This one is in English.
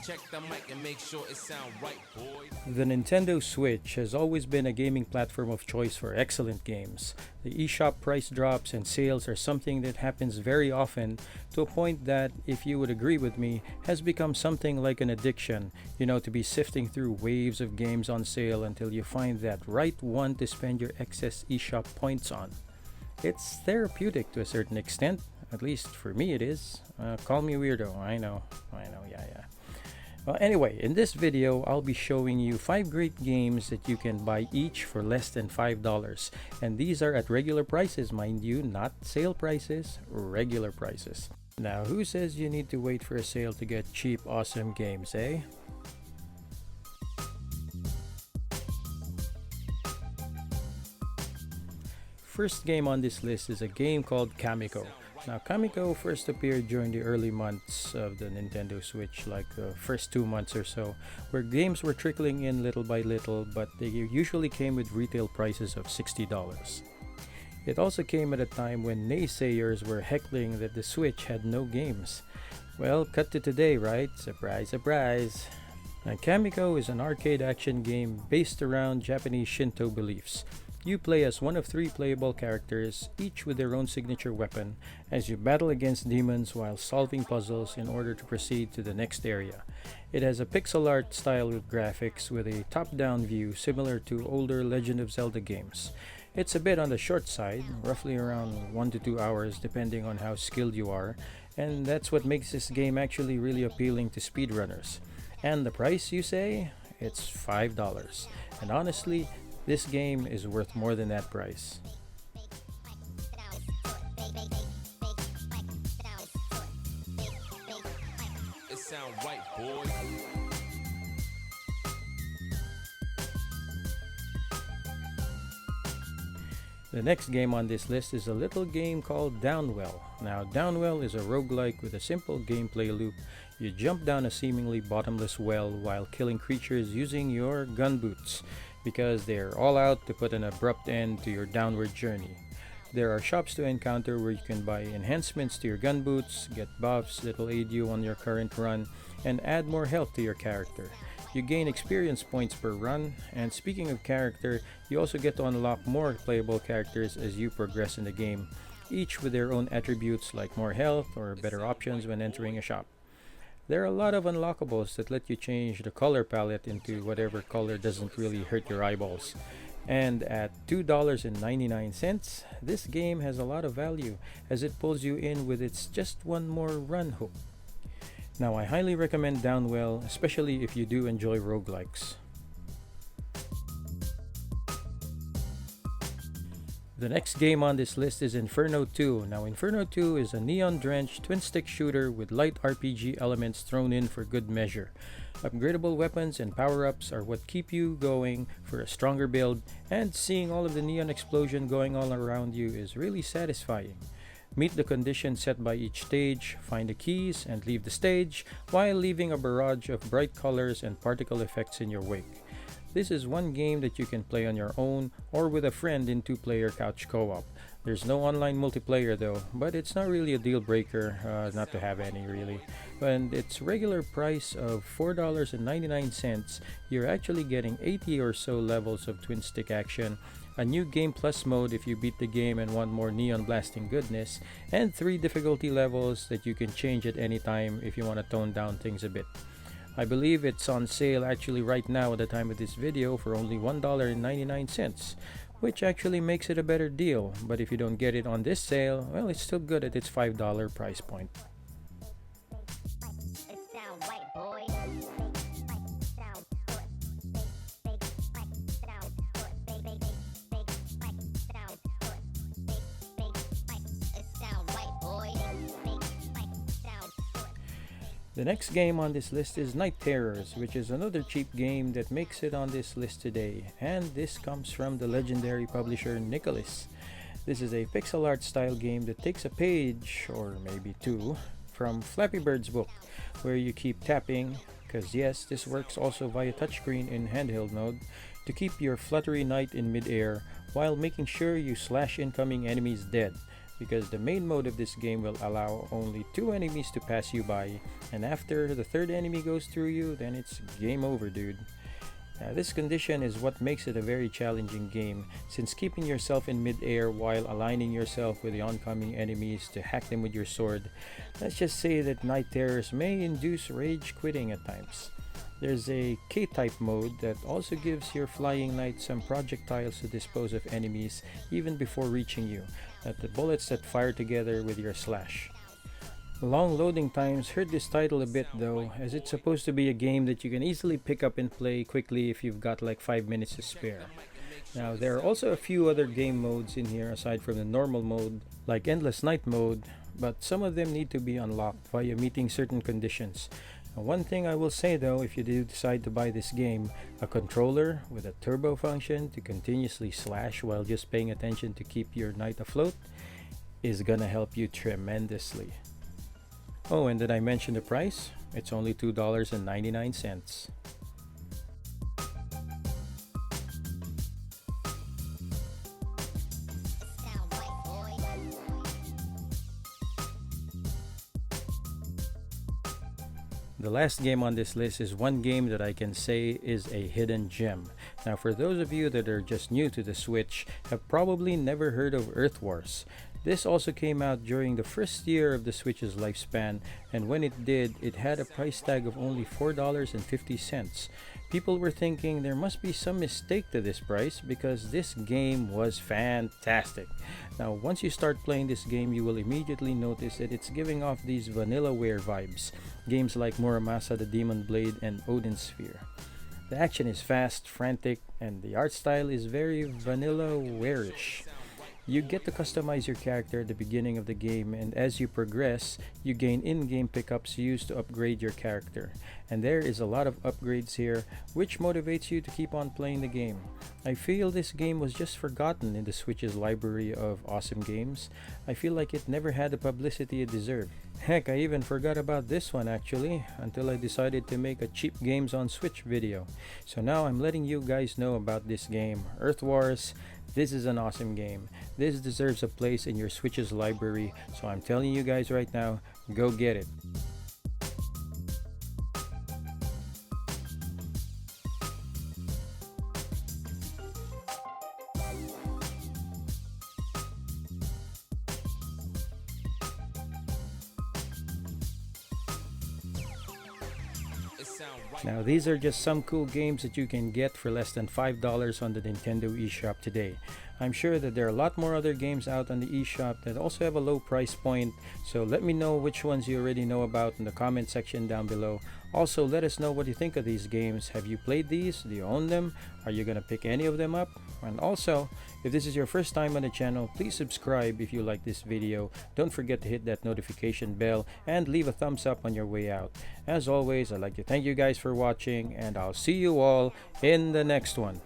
check the mic and make sure it sound right, boys. The Nintendo Switch has always been a gaming platform of choice for excellent games. The eShop price drops and sales are something that happens very often, to a point that, if you would agree with me, has become something like an addiction. You know, to be sifting through waves of games on sale until you find that right one to spend your excess eShop points on. It's therapeutic to a certain extent, at least for me it is. Call me weirdo, I know, yeah. Well, anyway, in this video, I'll be showing you 5 great games that you can buy each for less than $5. And these are at regular prices, mind you, not sale prices, regular prices. Now, who says you need to wait for a sale to get cheap, awesome games, eh? First game on this list is a game called Kamiko. Now, Kamiko first appeared during the early months of the Nintendo Switch, like the first 2 months or so, where games were trickling in little by little, but they usually came with retail prices of $60. It also came at a time when naysayers were heckling that the Switch had no games. Well, cut to today, right? Surprise, surprise! Now, Kamiko is an arcade action game based around Japanese Shinto beliefs. You play as one of 3 playable characters, each with their own signature weapon, as you battle against demons while solving puzzles in order to proceed to the next area. It has a pixel art style with graphics with a top-down view similar to older Legend of Zelda games. It's a bit on the short side, roughly around 1 to 2 hours depending on how skilled you are, and that's what makes this game actually really appealing to speedrunners. And the price, you say? It's $5. And honestly, this game is worth more than that price. It sound right, boy. The next game on this list is a little game called Downwell. Now, Downwell is a roguelike with a simple gameplay loop. You jump down a seemingly bottomless well while killing creatures using your gun boots, because they're all out to put an abrupt end to your downward journey. There are shops to encounter where you can buy enhancements to your gun boots, get buffs that will aid you on your current run, and add more health to your character. You gain experience points per run, and speaking of character, you also get to unlock more playable characters as you progress in the game, each with their own attributes like more health or better options when entering a shop. There are a lot of unlockables that let you change the color palette into whatever color doesn't really hurt your eyeballs. And at $2.99, this game has a lot of value as it pulls you in with its just one more run hook. Now, I highly recommend Downwell, especially if you do enjoy roguelikes. The next game on this list is Inferno II. Now, Inferno II is a neon-drenched twin-stick shooter with light RPG elements thrown in for good measure. Upgradable weapons and power-ups are what keep you going for a stronger build, and seeing all of the neon explosion going all around you is really satisfying. Meet the conditions set by each stage, find the keys, and leave the stage, while leaving a barrage of bright colors and particle effects in your wake. This is one game that you can play on your own or with a friend in 2-player couch co-op. There's no online multiplayer though, but it's not really a deal breaker not to have any really. And its regular price of $4.99, you're actually getting 80 or so levels of twin stick action, a new Game Plus mode if you beat the game and want more neon blasting goodness, and 3 difficulty levels that you can change at any time if you want to tone down things a bit. I believe it's on sale actually right now at the time of this video for only $1.99, which actually makes it a better deal, but if you don't get it on this sale, well, it's still good at its $5 price point. The next game on this list is Night Terrors, which is another cheap game that makes it on this list today, and this comes from the legendary publisher Nicholas. This is a pixel art style game that takes a page, or maybe 2, from Flappy Bird's book, where you keep tapping, because yes, this works also via touchscreen in handheld mode, to keep your fluttery knight in midair while making sure you slash incoming enemies dead. because the main mode of this game will allow only 2 enemies to pass you by, and after the 3rd enemy goes through you, then it's game over, dude. Now, this condition is what makes it a very challenging game, since keeping yourself in mid-air while aligning yourself with the oncoming enemies to hack them with your sword, let's just say that night terrors may induce rage quitting at times. There's a K-type mode that also gives your flying knight some projectiles to dispose of enemies even before reaching you, the bullets that fire together with your slash. Long loading times hurt this title a bit though, as it's supposed to be a game that you can easily pick up and play quickly if you've got like 5 minutes to spare. Now, there are also a few other game modes in here aside from the normal mode, like Endless Night mode, but some of them need to be unlocked via meeting certain conditions. Now, one thing I will say though, if you do decide to buy this game, a controller with a turbo function to continuously slash while just paying attention to keep your knight afloat is gonna help you tremendously. Oh, and did I mention the price? It's only $2.99. The last game on this list is one game that I can say is a hidden gem. Now, for those of you that are just new to the Switch, have probably never heard of Earth Wars. This also came out during the first year of the Switch's lifespan, and when it did, it had a price tag of only $4.50. People were thinking there must be some mistake to this price because this game was fantastic. Now, once you start playing this game, you will immediately notice that it's giving off these Vanillaware vibes. Games like Muramasa the Demon Blade and Odin Sphere. The action is fast, frantic, and the art style is very Vanillaware-ish. You get to customize your character at the beginning of the game, and as you progress, you gain in-game pickups used to upgrade your character. And there is a lot of upgrades here, which motivates you to keep on playing the game. I feel this game was just forgotten in the Switch's library of awesome games. I feel like it never had the publicity it deserved. Heck, I even forgot about this one actually, until I decided to make a cheap games on Switch video. So now I'm letting you guys know about this game, Earth Wars. This is an awesome game. This deserves a place in your Switch's library, so I'm telling you guys right now, go get it. Now, these are just some cool games that you can get for less than $5 on the Nintendo eShop today. I'm sure that there are a lot more other games out on the eShop that also have a low price point, so let me know which ones you already know about in the comment section down below. Also, let us know what you think of these games. Have you played these? Do you own them? Are you gonna pick any of them up? And also, if this is your first time on the channel, please subscribe if you like this video. Don't forget to hit that notification bell and leave a thumbs up on your way out. As always, I'd like to thank you guys for watching, and I'll see you all in the next one.